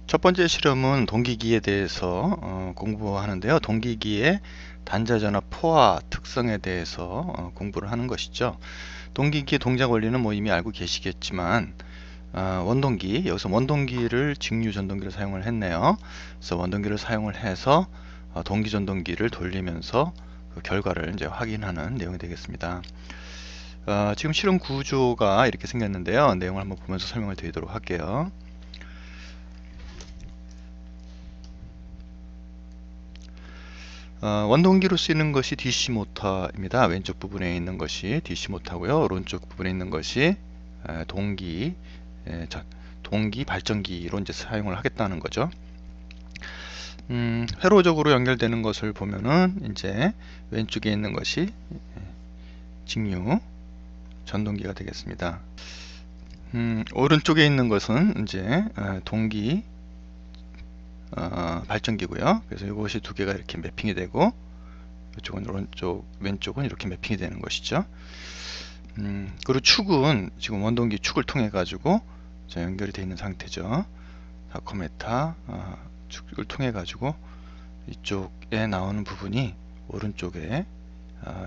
첫 번째 실험은 동기기에 대해서 공부하는데요. 동기기의 단자전압 포화 특성에 대해서 공부를 하는 것이죠. 동기기의 동작 원리는 뭐 이미 알고 계시겠지만 원동기, 여기서 원동기를 직류 전동기를 사용을 했네요. 그래서 원동기를 사용을 해서 동기 전동기를 돌리면서 그 결과를 이제 확인하는 내용이 되겠습니다. 지금 실험 구조가 이렇게 생겼는데요. 내용을 한번 보면서 설명을 드리도록 할게요. 원동기로 쓰이는 것이 DC 모터입니다. 왼쪽 부분에 있는 것이 DC 모터고요. 오른쪽 부분에 있는 것이 동기 발전기로 이제 사용을 하겠다는 거죠. 회로적으로 연결되는 것을 보면은 이제 왼쪽에 있는 것이 직류 전동기가 되겠습니다. 오른쪽에 있는 것은 이제 동기 발전기고요. 그래서 이것이 두 개가 이렇게 매핑이 되고 이쪽은 오른쪽, 왼쪽은 이렇게 매핑이 되는 것이죠. 그리고 축은 지금 원동기 축을 통해 가지고 연결이 되어 있는 상태죠. 타코메타 축을 통해 가지고 이쪽에 나오는 부분이 오른쪽에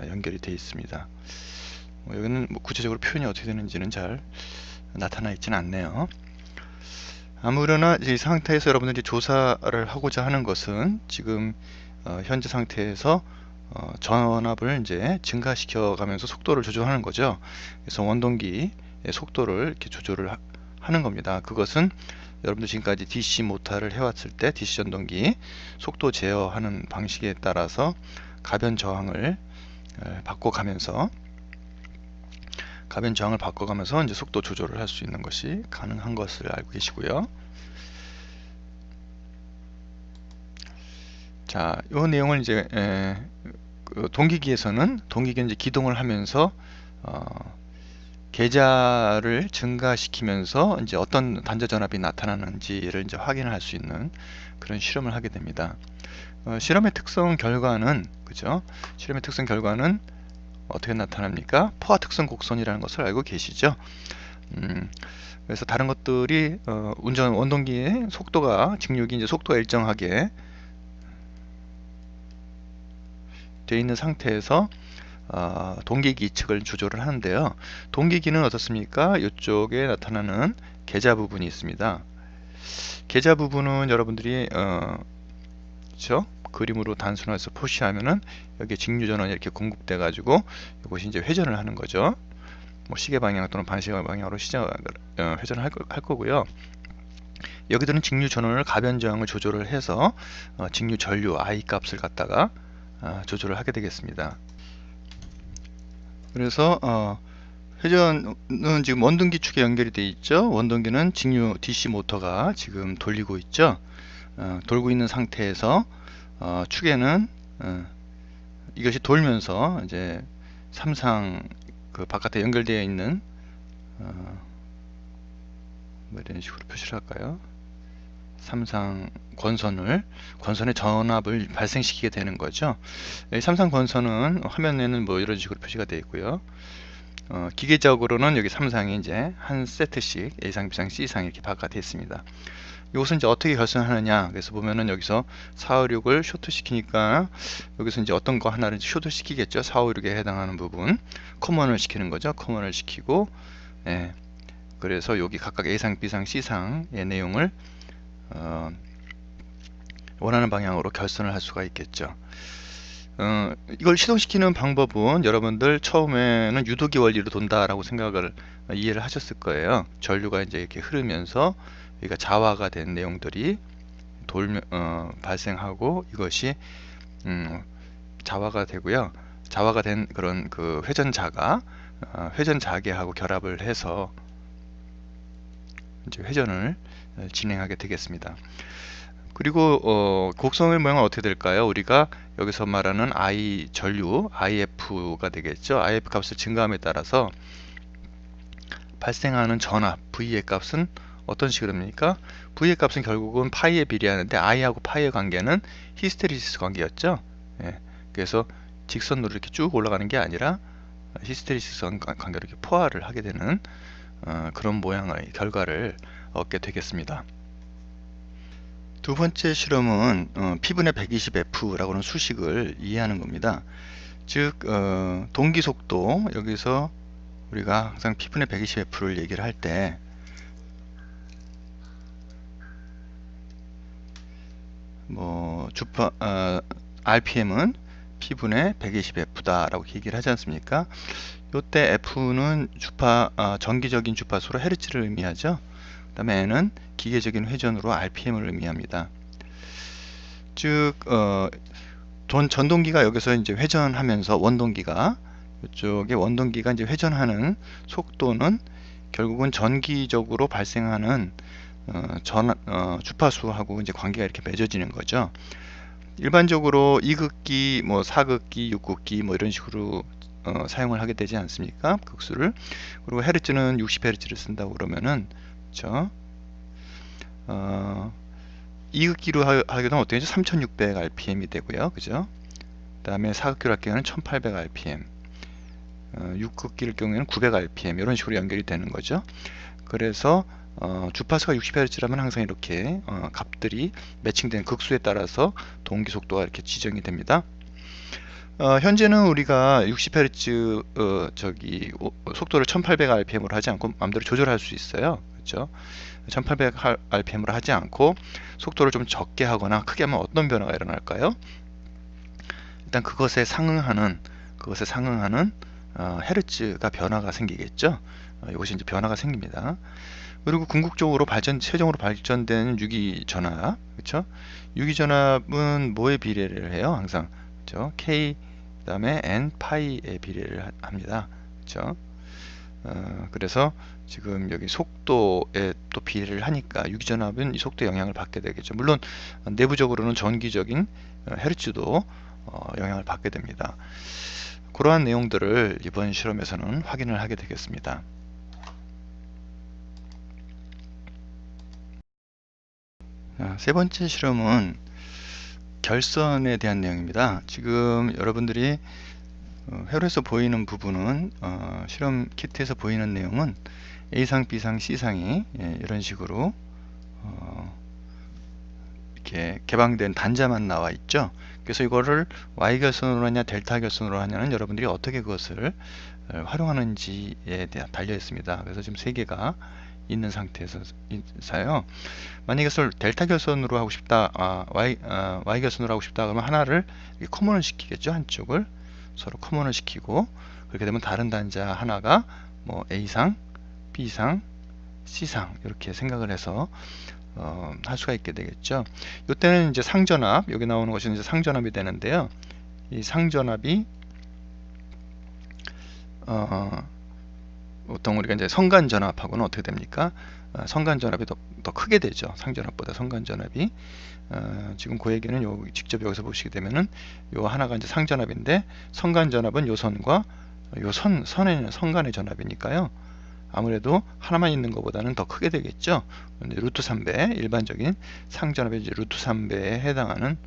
연결이 되어 있습니다. 여기는 뭐 구체적으로 표현이 어떻게 되는지는 잘 나타나 있지는 않네요. 아무래나 이 상태에서 여러분들이 조사를 하고자 하는 것은 지금 현재 상태에서 전압을 이제 증가시켜 가면서 속도를 조절하는 거죠. 그래서 원동기의 속도를 이렇게 조절을 하는 겁니다. 그것은 여러분들 지금까지 DC 모터를 해왔을 때 DC 전동기 속도 제어하는 방식에 따라서 가변 저항을 바꿔가면서 이제 속도 조절을 할 수 있는 것이 가능한 것을 알고 계시고요. 자, 이 내용을 이제 동기기에서는 동기기 이제 기동을 하면서 계좌를 증가시키면서 이제 어떤 단자 전압이 나타나는지를 이제 확인을 할 수 있는 그런 실험을 하게 됩니다. 실험의 특성 결과는 그죠? 실험의 특성 결과는 어떻게 나타납니까? 포화 특성 곡선이라는 것을 알고 계시죠? 그래서 다른 것들이 운전 원동기의 속도가 직류기 이제 속도가 일정하게 되어 있는 상태에서 동기기 측을 조절을 하는데요. 동기기는 어떻습니까? 이쪽에 나타나는 계좌 부분이 있습니다. 계좌 부분은 여러분들이 그렇죠? 그림으로 단순화해서 표시하면은 여기 직류 전원이 이렇게 공급돼 가지고 이것이 이제 회전을 하는 거죠. 뭐 시계 방향 또는 반시계 방향으로 회전을 할 거고요. 여기들은 직류 전원을 가변 저항을 조절을 해서 직류 전류 I 값을 갖다가 조절을 하게 되겠습니다. 그래서 회전은 지금 원동기 축에 연결이 되어 있죠. 원동기는 직류 DC 모터가 지금 돌리고 있죠. 돌고 있는 상태에서 축에는 이것이 돌면서 이제 삼상 그 바깥에 연결되어 있는 뭐 이런 식으로 표시를 할까요? 삼상 권선의 전압을 발생시키게 되는 거죠. 삼상 권선은 화면에는 뭐 이런 식으로 표시가 되어 있고요. 기계적으로는 여기 삼상이 이제 한 세트씩 A상, B상, C상 이렇게 바깥에 있습니다. 이것은 이제 어떻게 결선하느냐. 그래서 보면은 여기서 456을 쇼트시키니까 여기서 이제 어떤 거 하나를 쇼트시키겠죠. 456에 해당하는 부분 커먼을 시키는 거죠. 커먼을 시키고 그래서 여기 각각 A상, B상, C상의 내용을 원하는 방향으로 결선을 할 수가 있겠죠. 이걸 시동시키는 방법은 여러분들 처음에는 유도기 원리로 돈다라고 생각을 이해를 하셨을 거예요. 전류가 이제 이렇게 흐르면서 여기가 자화가 된 내용들이 발생하고 이것이 자화가 되고요. 자화가 된 그런 그 회전자가 회전자계하고 결합을 해서 이제 회전을 진행하게 되겠습니다. 그리고 곡선의 모양은 어떻게 될까요? 우리가 여기서 말하는 I 전류 IF가 되겠죠. IF 값을 증가함에 따라서 발생하는 전압 V의 값은 어떤 식으로 됩니까? V의 값은 결국은 파이에 비례하는데 I하고 파이의 관계는 히스테리시스 관계였죠. 그래서 직선으로 이렇게 쭉 올라가는 게 아니라 히스테리시스 관계로 이렇게 포화를 하게 되는 그런 모양의 결과를 얻게 되겠습니다. 두 번째 실험은 P분의 120F라고 하는 수식을 이해하는 겁니다. 즉 동기 속도, 여기서 우리가 항상 P분의 120F를 얘기를 할 때 뭐 주파 RPM은 P분의 120F다 라고 얘기를 하지 않습니까? 요때 F는 정기적인 주파수로 헤르츠를 의미하죠. 그 다음에 N은 기계적인 회전으로 RPM을 의미합니다. 즉 전동기가 여기서 이제 회전하면서 이쪽에 원동기가 이제 회전하는 속도는 결국은 전기적으로 발생하는 주파수하고 이제 관계가 이렇게 맺어지는 거죠. 일반적으로 2극기, 뭐 4극기, 6극기 뭐 이런 식으로 사용을 하게 되지 않습니까? 극수를. 그리고 헤르츠는 60Hz를 쓴다고 그러면은, 그렇죠? 2극기로 하게 되면 어떻게 되죠? 3600rpm이 되고요. 그죠? 그 다음에 4극기로 할 경우에는 1800rpm, 6극기일 경우에는 900rpm 이런 식으로 연결이 되는 거죠. 그래서 주파수가 60Hz라면 항상 이렇게 값들이 매칭된 극수에 따라서 동기 속도가 이렇게 지정이 됩니다. 현재는 우리가 60Hz 속도를 1800rpm으로 하지 않고 마음대로 조절할 수 있어요. 그렇죠? 1800rpm으로 하지 않고 속도를 좀 적게 하거나 크게 하면 어떤 변화가 일어날까요? 일단 그것에 상응하는 헤르츠가 변화가 생기겠죠. 이것이 이제 변화가 생깁니다. 그리고 궁극적으로 최종으로 발전된 유기전압, 그렇죠? 유기전압은 뭐에 비례를 해요? 항상, 그렇죠? K 그다음에 N 파이에 비례를 합니다. 그렇죠? 그래서 지금 여기 속도에 또 비례를 하니까 유기전압은 이 속도에 영향을 받게 되겠죠. 물론 내부적으로는 전기적인 헤르츠도 영향을 받게 됩니다. 그러한 내용들을 이번 실험에서는 확인을 하게 되겠습니다. 세 번째 실험은 결선에 대한 내용입니다. 지금 여러분들이 회로에서 보이는 부분은 실험 키트에서 보이는 내용은 A상, B상, C상이 이런 식으로 이렇게 개방된 단자만 나와 있죠. 그래서 이거를 Y결선으로 하냐 델타 결선으로 하냐는 여러분들이 어떻게 그것을 활용하는지에 달려 있습니다. 그래서 지금 세 개가 있는 상태에서요. 만약에 이것을 델타 결선으로 하고 싶다, Y 결선으로 하고 싶다 그러면 하나를 커먼을 시키겠죠. 한쪽을 서로 커먼을 시키고, 그렇게 되면 다른 단자 하나가 뭐 A상, B상, C상 이렇게 생각을 해서 할 수가 있게 되겠죠. 이때는 이제 상전압, 여기 나오는 것이 이제 상전압이 되는데요. 이 상전압이 보통 우리가 이제 성간전압하고는 어떻게 됩니까? 성간전압이 더 크게 되죠. 상전압보다 성간전압이. 지금 그 얘기는 직접 여기서 보시게 되면은 요 하나가 이제 상전압인데, 성간전압은 요 선과 요 선에는 성간의 전압이니까요. 아무래도 하나만 있는 것보다는 더 크게 되겠죠. 루트 3배, 일반적인 상전압의 이제 루트 3배에 해당하는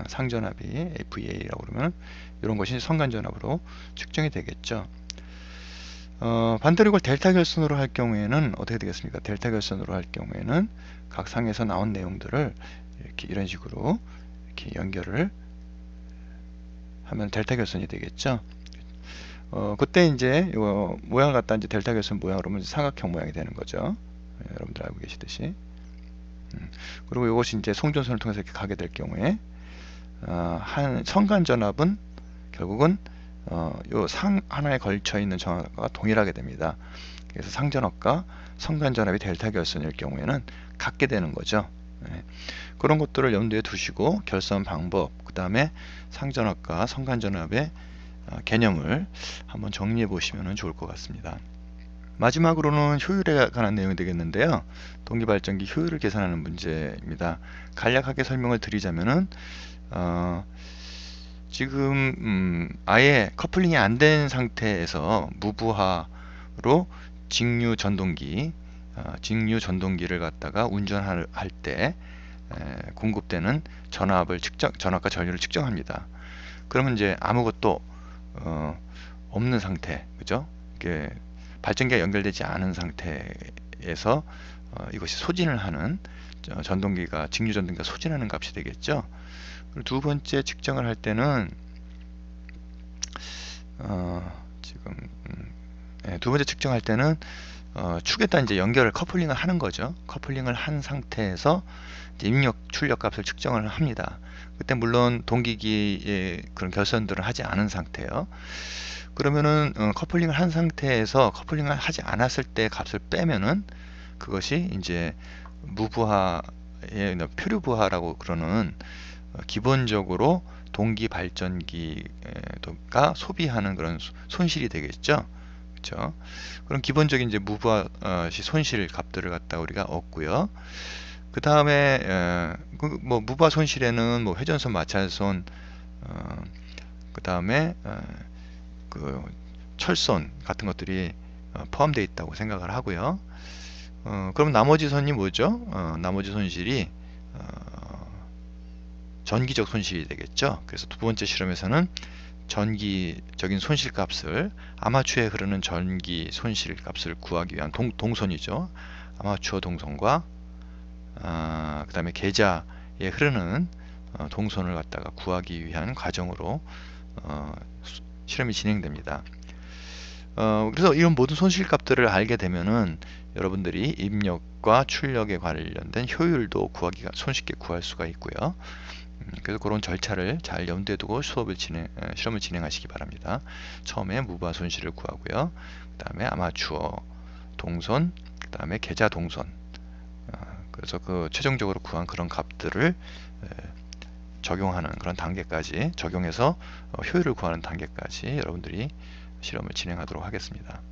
상전압이 FEA라고 그러면 이런 것이 성간전압으로 측정이 되겠죠. 반대로 이걸 델타 결선으로 할 경우에는 어떻게 되겠습니까? 델타 결선으로 할 경우에는 각 상에서 나온 내용들을 이렇게 이런 식으로 이렇게 연결을 하면 델타 결선이 되겠죠. 그때 이제 이 모양을 갖다 이제 델타 결선 모양으로 하면 삼각형 모양이 되는 거죠. 여러분들 알고 계시듯이. 그리고 이것이 이제 송전선을 통해서 이렇게 가게 될 경우에 한 성간 전압은 결국은 요 상 하나에 걸쳐 있는 전압과 동일하게 됩니다. 그래서 상전압과 성간 전압이 델타 결선일 경우에는 같게 되는 거죠. 그런 것들을 염두에 두시고 결선 방법, 그 다음에 상전압과 성간 전압의 개념을 한번 정리해 보시면 좋을 것 같습니다. 마지막으로는 효율에 관한 내용이 되겠는데요. 동기발전기 효율을 계산하는 문제입니다. 간략하게 설명을 드리자면은 지금 아예 커플링이 안 된 상태에서 무부하로 직류 전동기를 갖다가 운전할 때 공급되는 전압과 전류를 측정합니다. 그러면 이제 아무것도 없는 상태, 그죠? 이게 발전기가 연결되지 않은 상태에서 이것이 소진을 하는 전동기가 직류 전동기가 소진하는 값이 되겠죠. 그리고 두 번째 측정을 할 때는 지금 두 번째 측정할 때는 축에다 이제 연결을 커플링을 하는 거죠. 커플링을 한 상태에서 이제 입력 출력 값을 측정을 합니다. 그때 물론 동기기의 그런 결선들을 하지 않은 상태예요. 그러면은 커플링을 한 상태에서 커플링을 하지 않았을 때 값을 빼면은 그것이 이제 무부하의 표류부하라고 그러는 기본적으로 동기 발전기가 소비하는 그런 손실이 되겠죠. 그렇죠? 그런 기본적인 이제 무부하 손실 값들을 갖다 우리가 얻고요. 그 다음에 뭐 무부하 손실에는 뭐 회전손, 마찰손, 그 다음에 그 철손 같은 것들이 포함되어 있다고 생각을 하고요. 그럼 나머지 선이 뭐죠? 나머지 손실이 전기적 손실이 되겠죠. 그래서 두 번째 실험에서는 전기적인 손실값을 아마추어에 흐르는 전기 손실값을 구하기 위한 동선이죠. 아마추어 동선과 그 다음에 계좌에 흐르는 동선을 갖다가 구하기 위한 과정으로 실험이 진행됩니다. 그래서 이런 모든 손실값들을 알게 되면은 여러분들이 입력과 출력에 관련된 효율도 구하기가 손쉽게 구할 수가 있고요. 그래서 그런 절차를 잘 염두에 두고 실험을 진행하시기 바랍니다. 처음에 무부하 손실을 구하고요. 그 다음에 아마추어 동선, 그 다음에 계좌 동선. 그래서 그 최종적으로 구한 그런 값들을 적용하는 그런 단계까지 적용해서 효율을 구하는 단계까지 여러분들이 실험을 진행하도록 하겠습니다.